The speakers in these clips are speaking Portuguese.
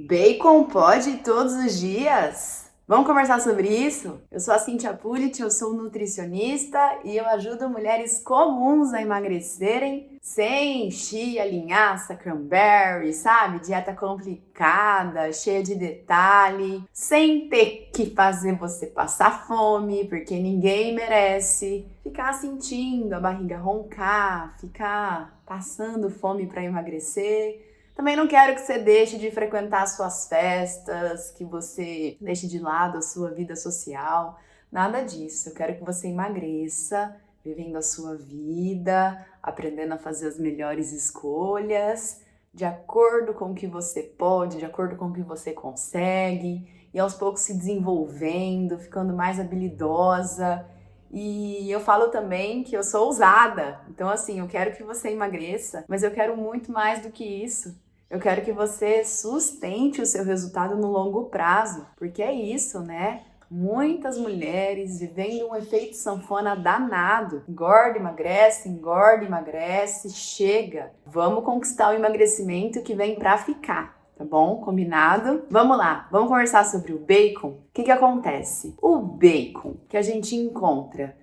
Bacon pode todos os dias? Vamos conversar sobre isso? Eu sou a Cíntia Pullit, eu sou nutricionista e eu ajudo mulheres comuns a emagrecerem sem chia, linhaça, cranberry, sabe? Dieta complicada, cheia de detalhe, sem ter que fazer você passar fome, porque ninguém merece. Ficar sentindo a barriga roncar, ficar passando fome para emagrecer. Também não quero que você deixe de frequentar suas festas, que você deixe de lado a sua vida social. Nada disso. Eu quero que você emagreça, vivendo a sua vida, aprendendo a fazer as melhores escolhas, de acordo com o que você pode, de acordo com o que você consegue, e aos poucos se desenvolvendo, ficando mais habilidosa. E eu falo também que eu sou ousada. Então, assim, eu quero que você emagreça, mas eu quero muito mais do que isso. Eu quero que você sustente o seu resultado no longo prazo, porque é isso, né? Muitas mulheres vivendo um efeito sanfona danado. Engorda, emagrece, chega. Vamos conquistar o emagrecimento que vem pra ficar, tá bom? Combinado? Vamos lá, vamos conversar sobre o bacon? O que acontece? O bacon que a gente encontra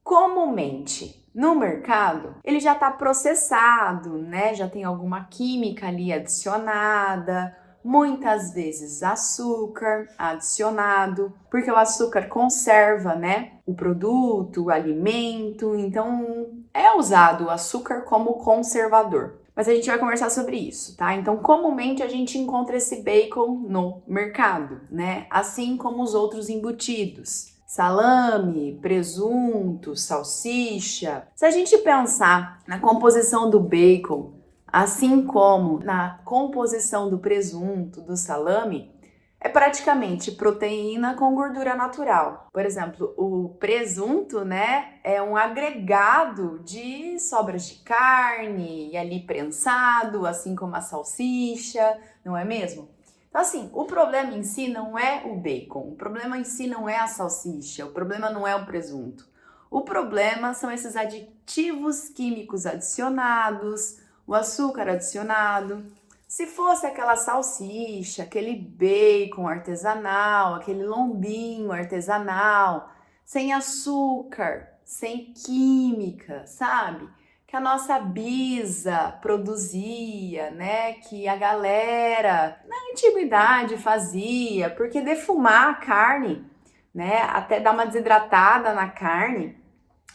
comumente no mercado, ele já está processado, né? Já tem alguma química ali adicionada, muitas vezes açúcar adicionado, porque o açúcar conserva, né? O produto, o alimento, então é usado o açúcar como conservador. Mas a gente vai conversar sobre isso, tá? Então, comumente a gente encontra esse bacon no mercado, né? Assim como os outros embutidos. Salame, presunto, salsicha. Se a gente pensar na composição do bacon, assim como na composição do presunto, do salame, é praticamente proteína com gordura natural. Por exemplo, o presunto, né, é um agregado de sobras de carne e ali prensado, assim como a salsicha, não é mesmo? Então, assim, o problema em si não é o bacon, o problema em si não é a salsicha, o problema não é o presunto. O problema são esses aditivos químicos adicionados, o açúcar adicionado. Se fosse aquela salsicha, aquele bacon artesanal, aquele lombinho artesanal, sem açúcar, sem química, sabe? Que a nossa bisa produzia, né? Que a galera na antiguidade fazia, porque defumar a carne, né? Até dar uma desidratada na carne,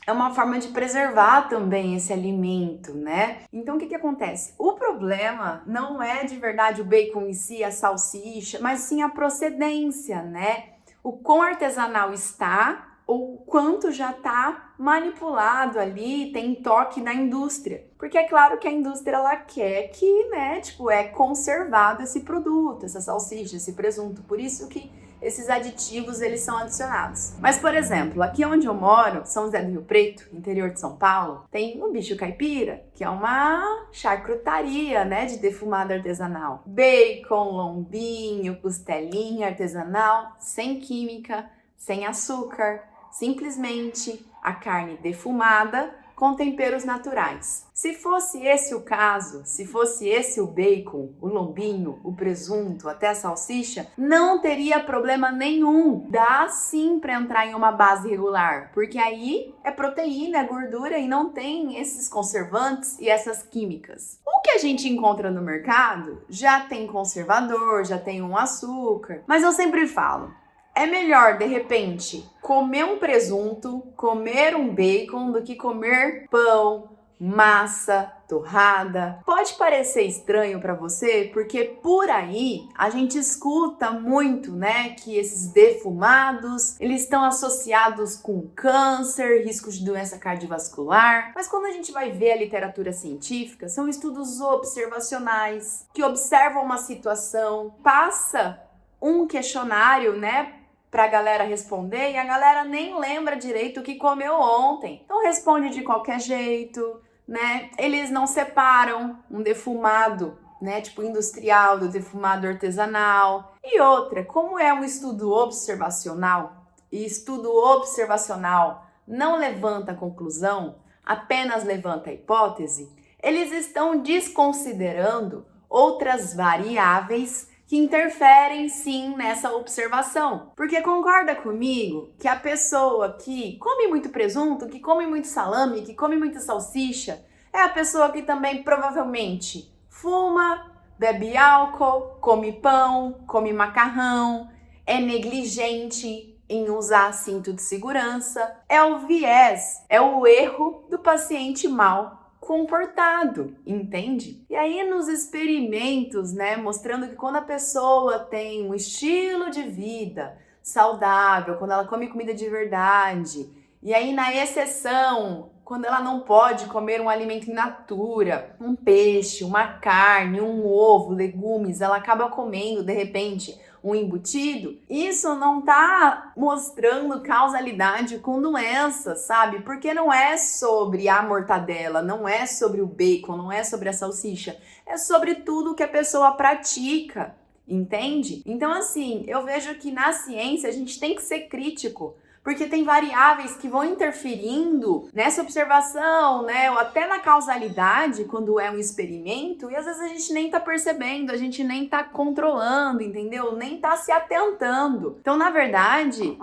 é uma forma de preservar também esse alimento, né? Então, o que acontece? O problema não é de verdade o bacon em si, a salsicha, mas sim a procedência, né? O quão artesanal está, ou quanto já está manipulado ali, tem toque da indústria. Porque é claro que a indústria, ela quer que, né, é conservado esse produto, essa salsicha, esse presunto. Por isso que esses aditivos, eles são adicionados. Mas, por exemplo, aqui onde eu moro, São José do Rio Preto, interior de São Paulo, tem o Bicho Caipira, que é uma charcutaria, né, de defumado artesanal. Bacon, lombinho, costelinha artesanal, sem química, sem açúcar, simplesmente a carne defumada com temperos naturais. Se fosse esse o caso, se fosse esse o bacon, o lombinho, o presunto, até a salsicha, não teria problema nenhum. Dá sim para entrar em uma base regular, porque aí é proteína, é gordura e não tem esses conservantes e essas químicas. O que a gente encontra no mercado já tem conservador, já tem um açúcar, mas eu sempre falo, é melhor, de repente, comer um presunto, comer um bacon, do que comer pão, massa, torrada. Pode parecer estranho para você, porque por aí a gente escuta muito, né, que esses defumados, eles estão associados com câncer, riscos de doença cardiovascular. Mas quando a gente vai ver a literatura científica, são estudos observacionais, que observam uma situação, passa um questionário, né, pra galera responder e a galera nem lembra direito o que comeu ontem. Então responde de qualquer jeito, né? Eles não separam um defumado, né, tipo industrial do defumado artesanal. E outra, como é um estudo observacional, e estudo observacional não levanta conclusão, apenas levanta hipótese, eles estão desconsiderando outras variáveis que interferem sim nessa observação. Porque concorda comigo que a pessoa que come muito presunto, que come muito salame, que come muita salsicha, é a pessoa que também provavelmente fuma, bebe álcool, come pão, come macarrão, é negligente em usar cinto de segurança. É o viés, é o erro do paciente mal comportado, entende? E aí nos experimentos, né, mostrando que quando a pessoa tem um estilo de vida saudável, quando ela come comida de verdade, e aí na exceção, quando ela não pode comer um alimento in natura, um peixe, uma carne, um ovo, legumes, ela acaba comendo de repente um embutido, isso não tá mostrando causalidade com doenças, sabe? Porque não é sobre a mortadela, não é sobre o bacon, não é sobre a salsicha, é sobre tudo que a pessoa pratica, entende? Então, assim, eu vejo que na ciência a gente tem que ser crítico, porque tem variáveis que vão interferindo nessa observação, né, ou até na causalidade, quando é um experimento, e às vezes a gente nem tá percebendo, a gente nem tá controlando, entendeu? Nem tá se atentando. Então, na verdade,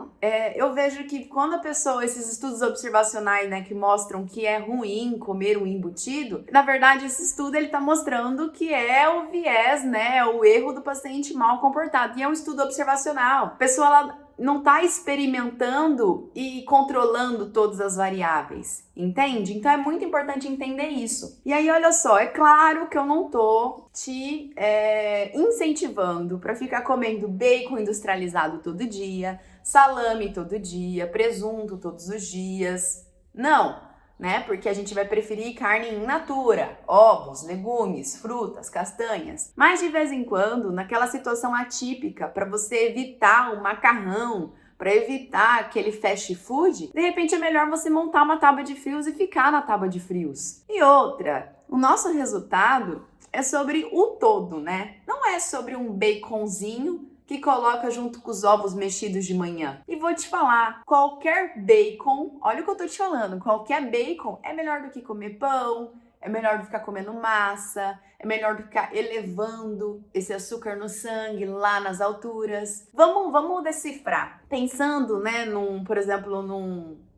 eu vejo que quando a pessoa, esses estudos observacionais, né, que mostram que é ruim comer um embutido, na verdade, esse estudo, ele tá mostrando que é o viés, né, o erro do paciente mal comportado, e é um estudo observacional. A pessoa, ela não está experimentando e controlando todas as variáveis, entende? Então é muito importante entender isso. E aí, olha só, é claro que eu não tô te incentivando para ficar comendo bacon industrializado todo dia, salame todo dia, presunto todos os dias. Não, né? Porque a gente vai preferir carne in natura, ovos, legumes, frutas, castanhas. Mas de vez em quando, naquela situação atípica, para você evitar o macarrão, para evitar aquele fast food, de repente é melhor você montar uma tábua de frios e ficar na tábua de frios. E outra, o nosso resultado é sobre o todo, né? Não é sobre um baconzinho que coloca junto com os ovos mexidos de manhã. E vou te falar, qualquer bacon, olha o que eu tô te falando, qualquer bacon é melhor do que comer pão, é melhor do que ficar comendo massa, é melhor do que ficar elevando esse açúcar no sangue lá nas alturas. Vamos decifrar. Pensando, né, por exemplo,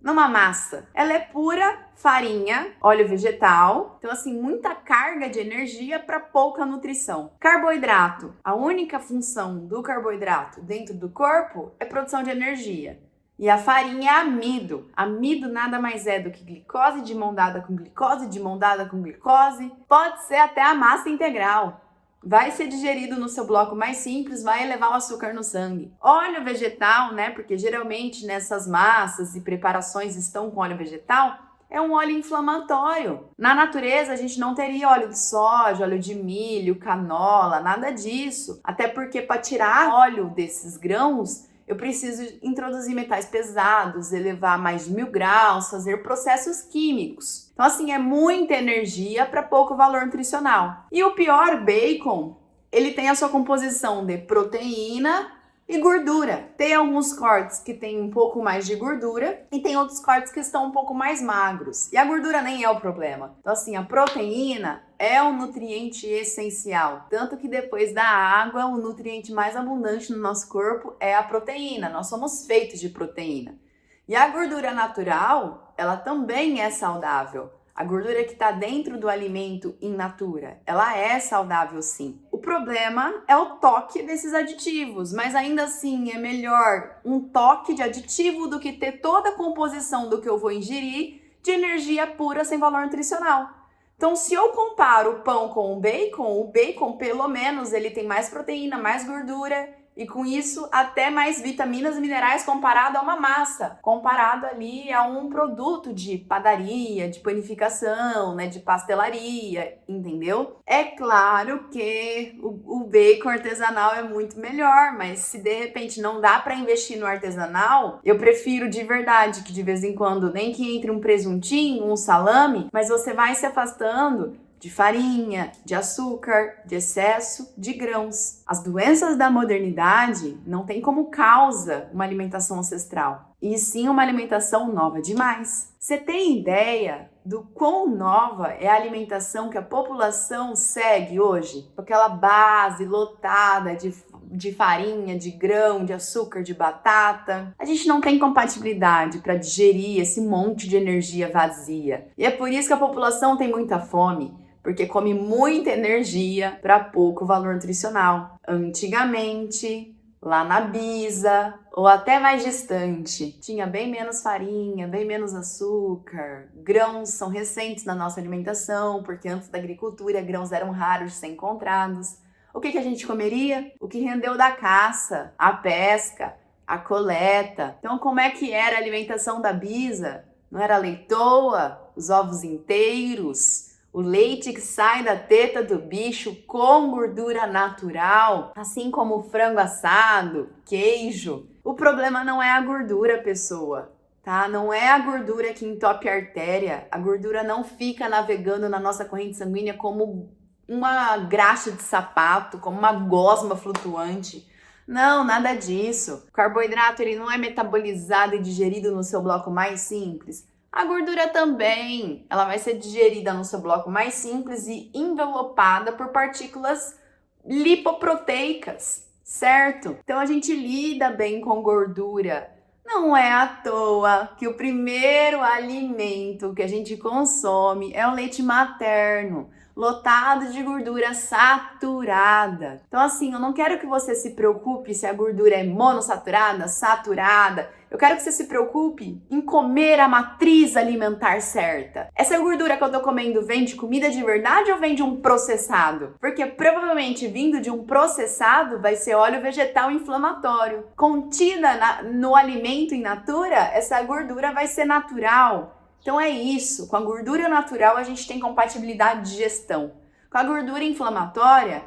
numa massa. Ela é pura farinha, óleo vegetal, então assim, muita carga de energia para pouca nutrição. Carboidrato. A única função do carboidrato dentro do corpo é produção de energia. E a farinha é amido. Amido nada mais é do que glicose de mão dada com glicose, de mão dada com glicose. Pode ser até a massa integral. Vai ser digerido no seu bloco mais simples, vai elevar o açúcar no sangue. Óleo vegetal, né? Porque geralmente nessas massas e preparações estão com óleo vegetal, é um óleo inflamatório. Na natureza, a gente não teria óleo de soja, óleo de milho, canola, nada disso. Até porque para tirar óleo desses grãos, eu preciso introduzir metais pesados, elevar mais de 1000 graus, fazer processos químicos. Então, assim, é muita energia para pouco valor nutricional. E o pior, bacon, ele tem a sua composição de proteína e gordura. Tem alguns cortes que tem um pouco mais de gordura e tem outros cortes que estão um pouco mais magros. E a gordura nem é o problema. Então, assim, a proteína é um nutriente essencial. Tanto que depois da água, o nutriente mais abundante no nosso corpo é a proteína. Nós somos feitos de proteína. E a gordura natural, ela também é saudável. A gordura que está dentro do alimento in natura, ela é saudável sim. O problema é o toque desses aditivos, mas ainda assim é melhor um toque de aditivo do que ter toda a composição do que eu vou ingerir de energia pura sem valor nutricional. Então, se eu comparo o pão com o bacon pelo menos ele tem mais proteína, mais gordura e com isso até mais vitaminas e minerais comparado a uma massa, comparado ali a um produto de padaria, de panificação, né, de pastelaria, entendeu? É claro que o bacon artesanal é muito melhor, mas se de repente não dá para investir no artesanal, eu prefiro de verdade que de vez em quando nem que entre um presuntinho, um salame, mas você vai se afastando de farinha, de açúcar, de excesso de grãos. As doenças da modernidade não têm como causa uma alimentação ancestral, e sim uma alimentação nova demais. Você tem ideia do quão nova é a alimentação que a população segue hoje? Aquela base lotada de farinha, de grão, de açúcar, de batata. A gente não tem compatibilidade para digerir esse monte de energia vazia. E é por isso que a população tem muita fome, porque come muita energia para pouco valor nutricional. Antigamente, lá na Bisa, ou até mais distante, tinha bem menos farinha, bem menos açúcar. Grãos são recentes na nossa alimentação, porque antes da agricultura, grãos eram raros de ser encontrados. O que a gente comeria? O que rendeu da caça, a pesca, a coleta. Então, como é que era a alimentação da Bisa? Não era leitoa, os ovos inteiros, o leite que sai da teta do bicho com gordura natural, assim como o frango assado, queijo. O problema não é a gordura, pessoa, tá? Não é a gordura que entope a artéria. A gordura não fica navegando na nossa corrente sanguínea como uma graxa de sapato, como uma gosma flutuante. Não, nada disso. O carboidrato ele não é metabolizado e digerido no seu bloco mais simples. A gordura também, ela vai ser digerida no seu bloco mais simples e envelopada por partículas lipoproteicas, certo? Então a gente lida bem com gordura. Não é à toa que o primeiro alimento que a gente consome é o leite materno, lotado de gordura saturada. Então assim, eu não quero que você se preocupe se a gordura é monossaturada, saturada. Eu quero que você se preocupe em comer a matriz alimentar certa. Essa gordura que eu tô comendo vem de comida de verdade ou vem de um processado? Porque provavelmente vindo de um processado vai ser óleo vegetal inflamatório. Contida no alimento in natura, essa gordura vai ser natural. Então é isso, com a gordura natural a gente tem compatibilidade de digestão. Com a gordura inflamatória,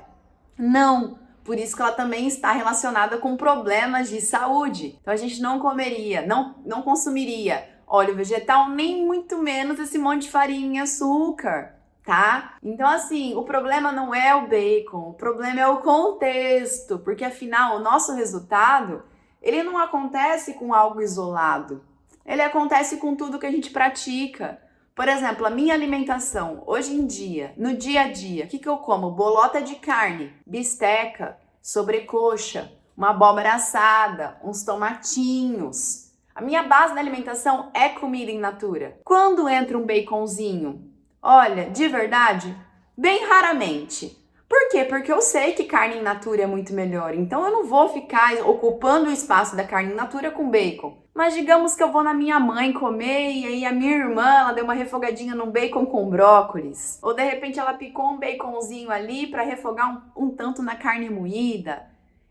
não. Por isso que ela também está relacionada com problemas de saúde. Então a gente não comeria, não consumiria óleo vegetal, nem muito menos esse monte de farinha e açúcar, tá? Então assim, o problema não é o bacon, o problema é o contexto, porque afinal o nosso resultado, ele não acontece com algo isolado. Ele acontece com tudo que a gente pratica. Por exemplo, a minha alimentação, hoje em dia, no dia a dia, o que eu como? Bolota de carne, bisteca, sobrecoxa, uma abóbora assada, uns tomatinhos. A minha base da alimentação é comida in natura. Quando entra um baconzinho? Olha, de verdade, bem raramente. Por quê? Porque eu sei que carne in natura é muito melhor, então eu não vou ficar ocupando o espaço da carne in natura com bacon. Mas digamos que eu vou na minha mãe comer e aí a minha irmã, ela deu uma refogadinha no bacon com brócolis. Ou de repente ela picou um baconzinho ali para refogar um tanto na carne moída.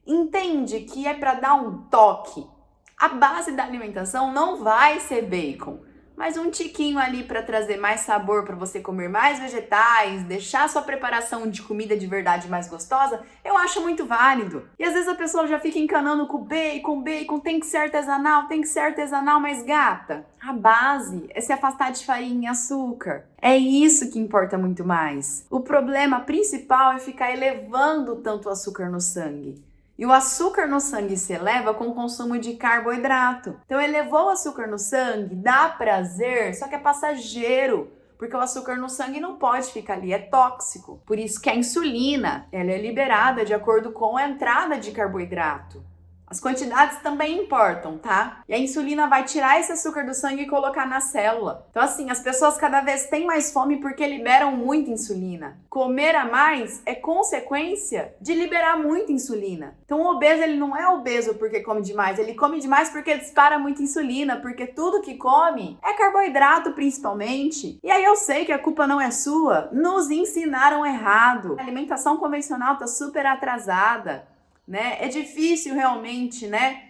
Entende que é para dar um toque. A base da alimentação não vai ser bacon, mas um tiquinho ali para trazer mais sabor, para você comer mais vegetais, deixar a sua preparação de comida de verdade mais gostosa, eu acho muito válido. E às vezes a pessoa já fica encanando com bacon tem que ser artesanal, mas gata, a base é se afastar de farinha e açúcar. É isso que importa muito mais. O problema principal é ficar elevando tanto o açúcar no sangue. E o açúcar no sangue se eleva com o consumo de carboidrato. Então elevou o açúcar no sangue, dá prazer, só que é passageiro, porque o açúcar no sangue não pode ficar ali, é tóxico. Por isso que a insulina, ela é liberada de acordo com a entrada de carboidrato. As quantidades também importam, tá? E a insulina vai tirar esse açúcar do sangue e colocar na célula. Então assim, as pessoas cada vez têm mais fome porque liberam muita insulina. Comer a mais é consequência de liberar muita insulina. Então o obeso, ele não é obeso porque come demais, ele come demais porque dispara muita insulina, porque tudo que come é carboidrato principalmente. E aí eu sei que a culpa não é sua, nos ensinaram errado. A alimentação convencional tá super atrasada. Né? É difícil realmente, né,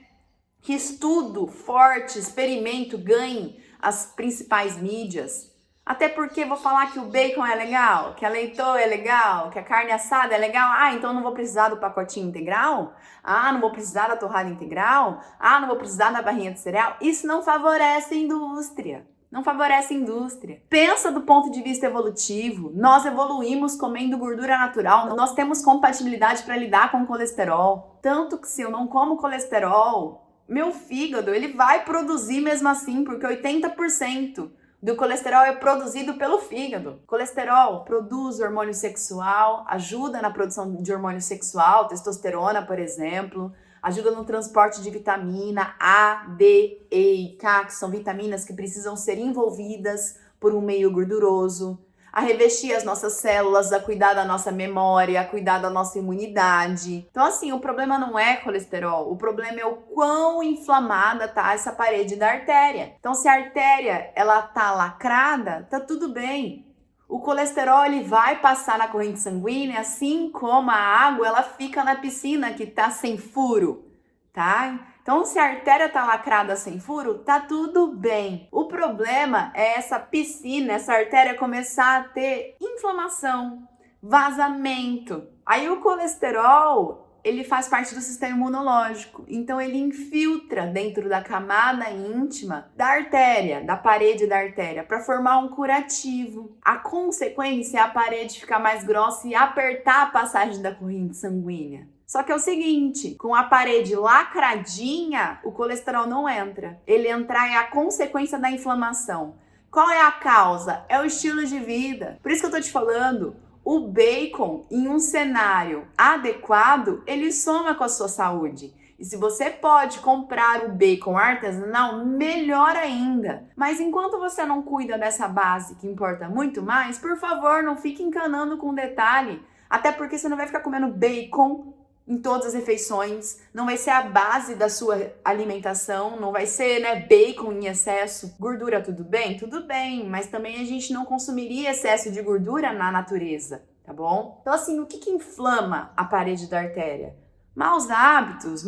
que estudo forte, experimento ganhe as principais mídias. Até porque vou falar que o bacon é legal, que a leitoa é legal, que a carne assada é legal. Ah, então não vou precisar do pacotinho integral? Ah, não vou precisar da torrada integral? Ah, não vou precisar da barrinha de cereal? Isso não favorece a indústria. não favorece a indústria. Pensa do ponto de vista evolutivo. Nós evoluímos comendo gordura natural. Nós temos compatibilidade para lidar com o colesterol. Tanto que se eu não como colesterol, meu fígado ele vai produzir mesmo assim, porque 80% do colesterol é produzido pelo fígado. Colesterol produz hormônio sexual, ajuda na produção de hormônio sexual, testosterona, por exemplo. Ajuda no transporte de vitamina A, D, E e K, que são vitaminas que precisam ser envolvidas por um meio gorduroso. A revestir as nossas células, a cuidar da nossa memória, a cuidar da nossa imunidade. Então, assim, o problema não é colesterol, o problema é o quão inflamada tá essa parede da artéria. Então, se a artéria, ela tá lacrada, tá tudo bem. O colesterol ele vai passar na corrente sanguínea, assim como a água ela fica na piscina que tá sem furo, tá? Então, se a artéria tá lacrada sem furo, tá tudo bem. O problema é essa piscina, essa artéria começar a ter inflamação, vazamento. Aí o colesterol ele faz parte do sistema imunológico, então ele infiltra dentro da camada íntima da artéria, da parede da artéria, para formar um curativo. A consequência é a parede ficar mais grossa e apertar a passagem da corrente sanguínea. Só que é o seguinte, com a parede lacradinha, o colesterol não entra. Ele entrar é a consequência da inflamação. Qual é a causa? É o estilo de vida. Por isso que eu tô te falando, o bacon, em um cenário adequado, ele soma com a sua saúde. E se você pode comprar o bacon artesanal, melhor ainda. Mas enquanto você não cuida dessa base, que importa muito mais, por favor, não fique encanando com detalhe. Até porque você não vai ficar comendo bacon em todas as refeições, não vai ser a base da sua alimentação, não vai ser, bacon em excesso. Gordura, tudo bem? Tudo bem, mas também a gente não consumiria excesso de gordura na natureza, tá bom? Então, assim, o que inflama a parede da artéria? Maus hábitos,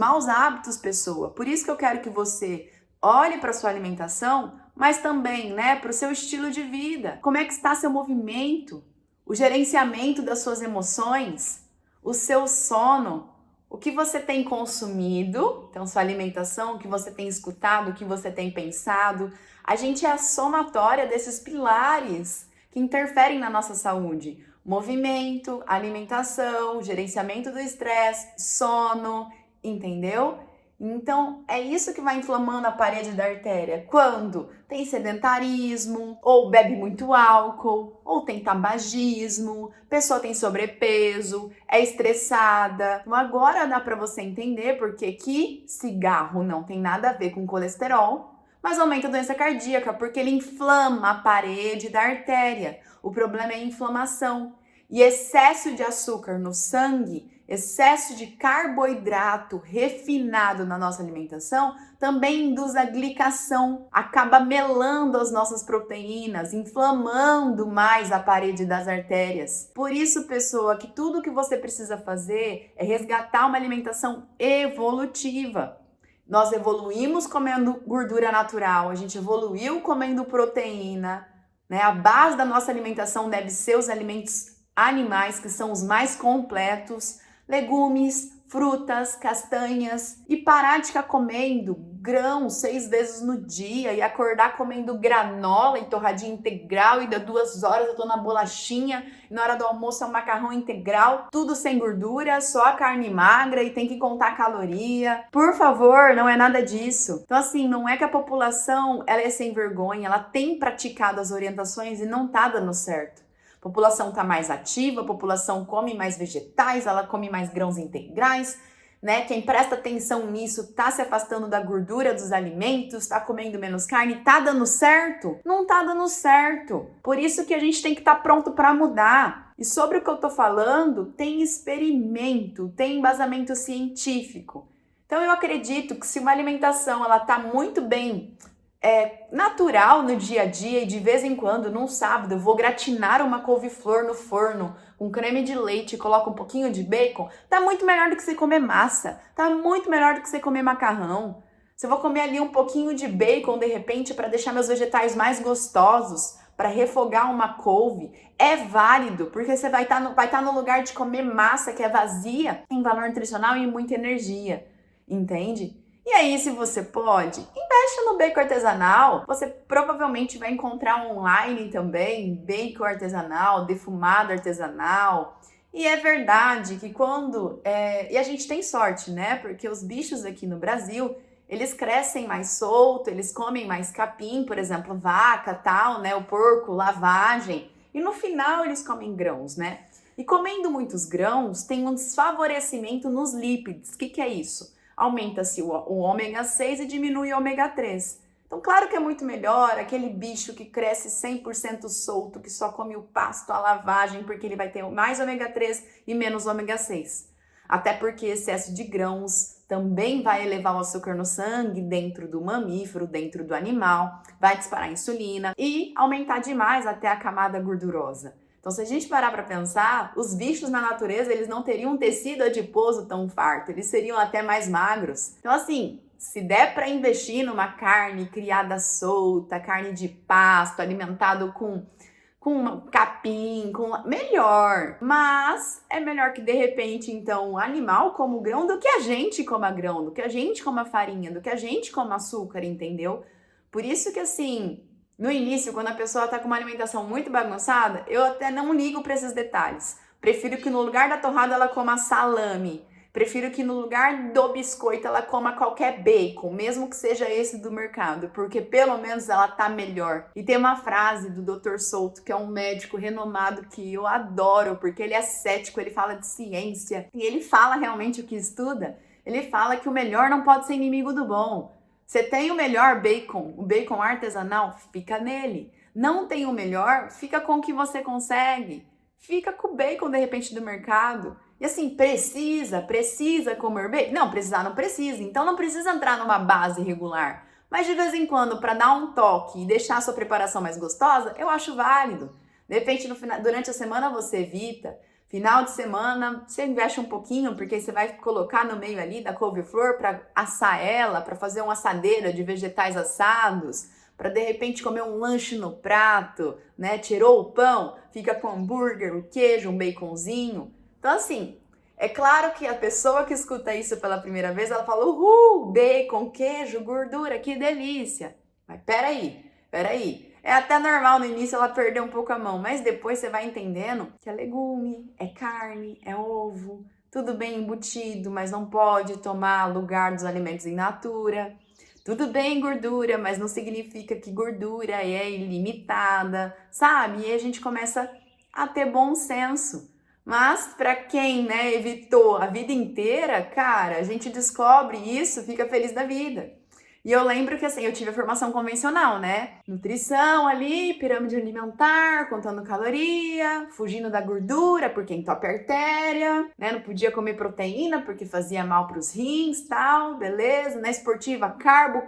pessoa. Por isso que eu quero que você olhe para sua alimentação, mas também, para o seu estilo de vida. Como é que está seu movimento? O gerenciamento das suas emoções? O seu sono, o que você tem consumido, então sua alimentação, o que você tem escutado, o que você tem pensado. A gente é a somatória desses pilares que interferem na nossa saúde. Movimento, alimentação, gerenciamento do estresse, sono, entendeu? Então, é isso que vai inflamando a parede da artéria. Quando tem sedentarismo, ou bebe muito álcool, ou tem tabagismo, pessoa tem sobrepeso, é estressada. Então, agora dá para você entender porque que cigarro não tem nada a ver com colesterol, mas aumenta a doença cardíaca, porque ele inflama a parede da artéria. O problema é a inflamação. E excesso de açúcar no sangue, excesso de carboidrato refinado na nossa alimentação também induz a glicação, acaba melando as nossas proteínas, inflamando mais a parede das artérias. Por isso, pessoa, que tudo que você precisa fazer é resgatar uma alimentação evolutiva. Nós evoluímos comendo gordura natural, a gente evoluiu comendo proteína, A base da nossa alimentação deve ser os alimentos animais, que são os mais completos, legumes, frutas, castanhas, e parar de ficar comendo grãos 6 vezes no dia e acordar comendo granola e torradinha integral e dá 2 horas eu tô na bolachinha e na hora do almoço é um macarrão integral, tudo sem gordura, só carne magra e tem que contar caloria. Por favor, não é nada disso. Então assim, não é que a população ela é sem vergonha, ela tem praticado as orientações e não tá dando certo. A população está mais ativa, a população come mais vegetais, ela come mais grãos integrais, Quem presta atenção nisso está se afastando da gordura dos alimentos, está comendo menos carne, tá dando certo? Não tá dando certo. Por isso que a gente tem que estar pronto para mudar. E sobre o que eu tô falando, tem experimento, tem embasamento científico. Então eu acredito que se uma alimentação ela tá muito bem natural no dia a dia e de vez em quando, num sábado, eu vou gratinar uma couve-flor no forno com creme de leite e coloco um pouquinho de bacon, tá muito melhor do que você comer massa, tá muito melhor do que você comer macarrão. Se eu vou comer ali um pouquinho de bacon de repente para deixar meus vegetais mais gostosos, para refogar uma couve, é válido, porque você vai estar no lugar de comer massa que é vazia, tem valor nutricional e muita energia, entende? E aí, se você pode, investe no bacon artesanal. Você provavelmente vai encontrar online também bacon artesanal, defumado artesanal. E é verdade que e a gente tem sorte, né? Porque os bichos aqui no Brasil, eles crescem mais solto, eles comem mais capim, por exemplo, vaca, tal, né? O porco, lavagem. E no final eles comem grãos, né? E comendo muitos grãos, tem um desfavorecimento nos lípidos. O que é isso? Aumenta-se o ômega 6 e diminui o ômega 3. Então, claro que é muito melhor aquele bicho que cresce 100% solto, que só come o pasto, a lavagem, porque ele vai ter mais ômega 3 e menos ômega 6. Até porque excesso de grãos também vai elevar o açúcar no sangue dentro do mamífero, dentro do animal, vai disparar a insulina e aumentar demais até a camada gordurosa. Então, se a gente parar para pensar, os bichos na natureza, eles não teriam um tecido adiposo tão farto, eles seriam até mais magros. Então, assim, se der para investir numa carne criada solta, carne de pasto, alimentado com capim, melhor. Mas é melhor que, de repente, então, o animal coma o grão do que a gente coma grão, do que a gente coma farinha, do que a gente coma açúcar, entendeu? Por isso que, assim, no início, quando a pessoa tá com uma alimentação muito bagunçada, eu até não ligo para esses detalhes. Prefiro que no lugar da torrada ela coma salame. Prefiro que no lugar do biscoito ela coma qualquer bacon, mesmo que seja esse do mercado, porque pelo menos ela tá melhor. E tem uma frase do Dr. Souto, que é um médico renomado que eu adoro, porque ele é cético, ele fala de ciência e ele fala realmente o que estuda. Ele fala que o melhor não pode ser inimigo do bom. Você tem o melhor bacon, o bacon artesanal, fica nele. Não tem o melhor, fica com o que você consegue. Fica com o bacon, de repente, do mercado. E assim, precisa comer bacon? Não, precisar não precisa. Então não precisa entrar numa base regular. Mas de vez em quando, para dar um toque e deixar a sua preparação mais gostosa, eu acho válido. De repente, durante a semana você evita. Final de semana, você investe um pouquinho, porque você vai colocar no meio ali da couve-flor para assar ela, para fazer uma assadeira de vegetais assados, para de repente comer um lanche no prato, né? Tirou o pão, fica com hambúrguer, o queijo, um baconzinho. Então, assim, é claro que a pessoa que escuta isso pela primeira vez, ela fala, bacon, queijo, gordura, que delícia. Mas peraí. É até normal no início ela perder um pouco a mão, mas depois você vai entendendo que é legume, é carne, é ovo, tudo bem embutido, mas não pode tomar lugar dos alimentos in natura. Tudo bem gordura, mas não significa que gordura é ilimitada, sabe? E aí a gente começa a ter bom senso. Mas para quem, né, evitou a vida inteira, cara, a gente descobre isso, fica feliz da vida. E eu lembro que, assim, eu tive a formação convencional, né? Nutrição ali, pirâmide alimentar, contando caloria, fugindo da gordura, porque entope a artéria, né? Não podia comer proteína, porque fazia mal para os rins, tal, beleza. Na esportiva, carbo.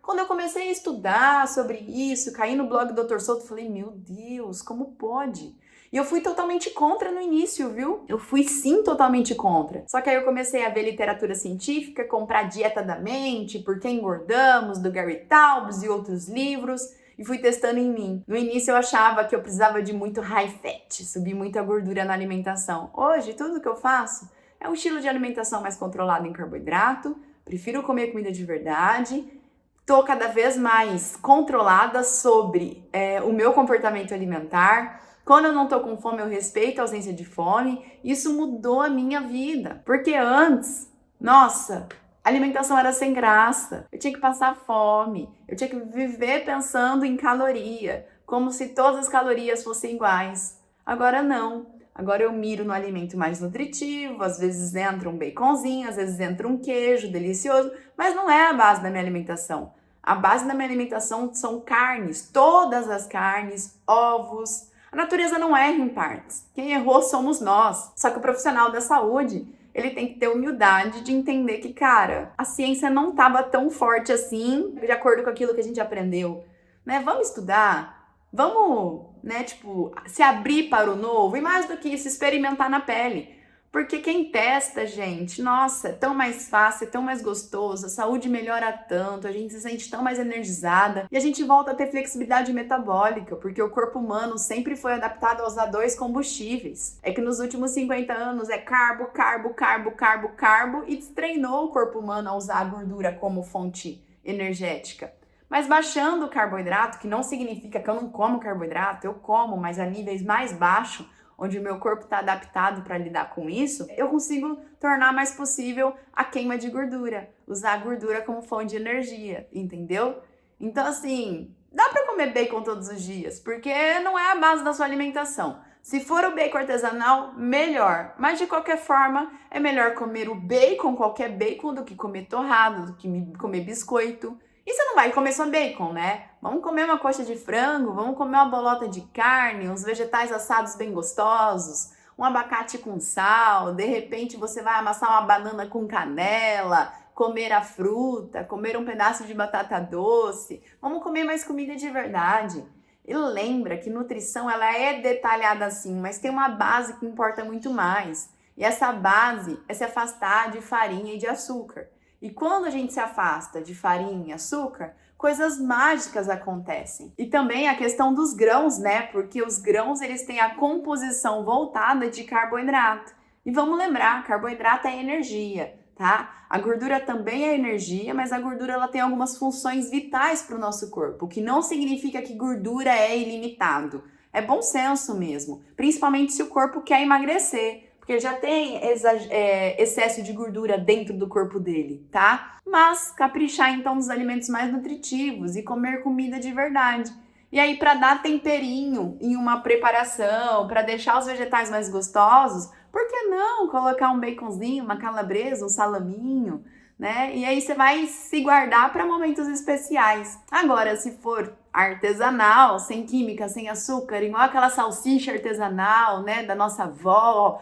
Quando eu comecei a estudar sobre isso, caí no blog do Dr. Souto, falei, meu Deus, como pode? E eu fui totalmente contra no início, viu? Eu fui sim totalmente contra. Só que aí eu comecei a ver literatura científica, comprar Dieta da Mente, Por que Engordamos, do Gary Taubes e outros livros, e fui testando em mim. No início eu achava que eu precisava de muito high fat, subir muita gordura na alimentação. Hoje, tudo que eu faço é um estilo de alimentação mais controlado em carboidrato, prefiro comer comida de verdade, tô cada vez mais controlada sobre o meu comportamento alimentar. Quando eu não tô com fome, eu respeito a ausência de fome. Isso mudou a minha vida. Porque antes, nossa, a alimentação era sem graça. Eu tinha que passar fome. Eu tinha que viver pensando em caloria. Como se todas as calorias fossem iguais. Agora não. Agora eu miro no alimento mais nutritivo. Às vezes entra um baconzinho, às vezes entra um queijo delicioso. Mas não é a base da minha alimentação. A base da minha alimentação são carnes. Todas as carnes, ovos. A natureza não erra em partes. Quem errou somos nós. Só que o profissional da saúde, ele tem que ter humildade de entender que, cara, a ciência não estava tão forte assim, de acordo com aquilo que a gente aprendeu. Né? Vamos estudar, vamos, né, se abrir para o novo e mais do que isso, experimentar na pele. Porque quem testa, gente, nossa, é tão mais fácil, é tão mais gostoso, a saúde melhora tanto, a gente se sente tão mais energizada e a gente volta a ter flexibilidade metabólica, porque o corpo humano sempre foi adaptado a usar dois combustíveis. É que nos últimos 50 anos é carbo, carbo, carbo, carbo, carbo e treinou o corpo humano a usar a gordura como fonte energética. Mas baixando o carboidrato, que não significa que eu não como carboidrato, eu como, mas a níveis mais baixos, onde o meu corpo está adaptado para lidar com isso, eu consigo tornar mais possível a queima de gordura, usar a gordura como fonte de energia, entendeu? Então, assim, dá para comer bacon todos os dias, porque não é a base da sua alimentação. Se for o bacon artesanal, melhor. Mas, de qualquer forma, é melhor comer o bacon, qualquer bacon, do que comer torrado, do que comer biscoito. E você não vai comer só bacon, né? Vamos comer uma coxa de frango, vamos comer uma bolota de carne, uns vegetais assados bem gostosos, um abacate com sal, de repente você vai amassar uma banana com canela, comer a fruta, comer um pedaço de batata doce. Vamos comer mais comida de verdade. E lembra que nutrição ela é detalhada assim, mas tem uma base que importa muito mais. E essa base é se afastar de farinha e de açúcar. E quando a gente se afasta de farinha e açúcar, coisas mágicas acontecem. E também a questão dos grãos, né? Porque os grãos eles têm a composição voltada de carboidrato. E vamos lembrar, carboidrato é energia, tá? A gordura também é energia, mas a gordura ela tem algumas funções vitais para o nosso corpo, o que não significa que gordura é ilimitado. É bom senso mesmo, principalmente se o corpo quer emagrecer. Porque já tem excesso de gordura dentro do corpo dele, tá? Mas caprichar então nos alimentos mais nutritivos e comer comida de verdade. E aí, para dar temperinho em uma preparação, para deixar os vegetais mais gostosos, por que não colocar um baconzinho, uma calabresa, um salaminho, né? E aí você vai se guardar para momentos especiais. Agora, se for artesanal, sem química, sem açúcar, igual aquela salsicha artesanal, né, da nossa avó,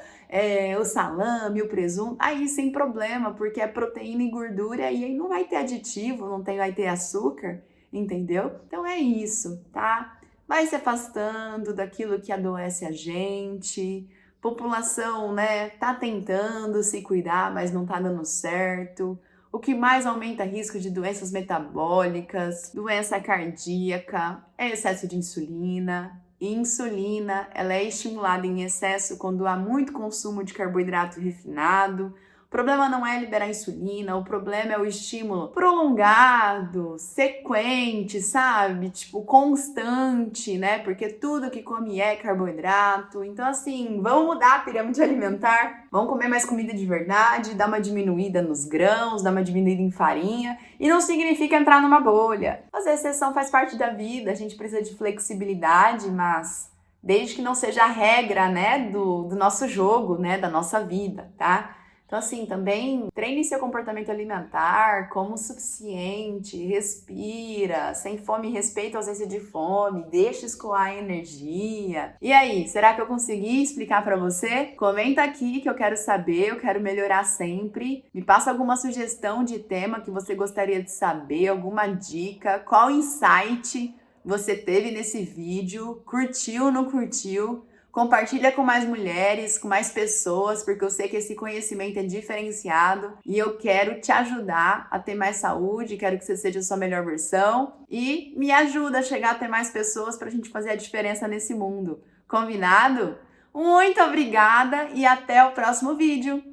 o salame, o presunto, aí sem problema, porque é proteína e gordura e aí não vai ter aditivo, vai ter açúcar, entendeu? Então é isso, tá? Vai se afastando daquilo que adoece a gente. População, né, tá tentando se cuidar, mas não tá dando certo. O que mais aumenta risco de doenças metabólicas, doença cardíaca, é excesso de insulina. E insulina, ela é estimulada em excesso quando há muito consumo de carboidrato refinado. O problema não é liberar insulina, o problema é o estímulo prolongado, sequente, sabe? Tipo, constante, né? Porque tudo que come é carboidrato. Então, assim, vamos mudar a pirâmide alimentar, vamos comer mais comida de verdade, dar uma diminuída nos grãos, dar uma diminuída em farinha. E não significa entrar numa bolha. Fazer exceção faz parte da vida, a gente precisa de flexibilidade, mas desde que não seja a regra, né, do nosso jogo, né, da nossa vida, tá? Então, assim, também treine seu comportamento alimentar, coma o suficiente, respira, sem fome, respeita a ausência de fome, deixa escoar a energia. E aí, será que eu consegui explicar pra você? Comenta aqui que eu quero saber, eu quero melhorar sempre. Me passa alguma sugestão de tema que você gostaria de saber, alguma dica, qual insight você teve nesse vídeo, curtiu ou não curtiu? Compartilha com mais mulheres, com mais pessoas, porque eu sei que esse conhecimento é diferenciado e eu quero te ajudar a ter mais saúde, quero que você seja a sua melhor versão e me ajuda a chegar a ter mais pessoas para a gente fazer a diferença nesse mundo. Combinado? Muito obrigada e até o próximo vídeo!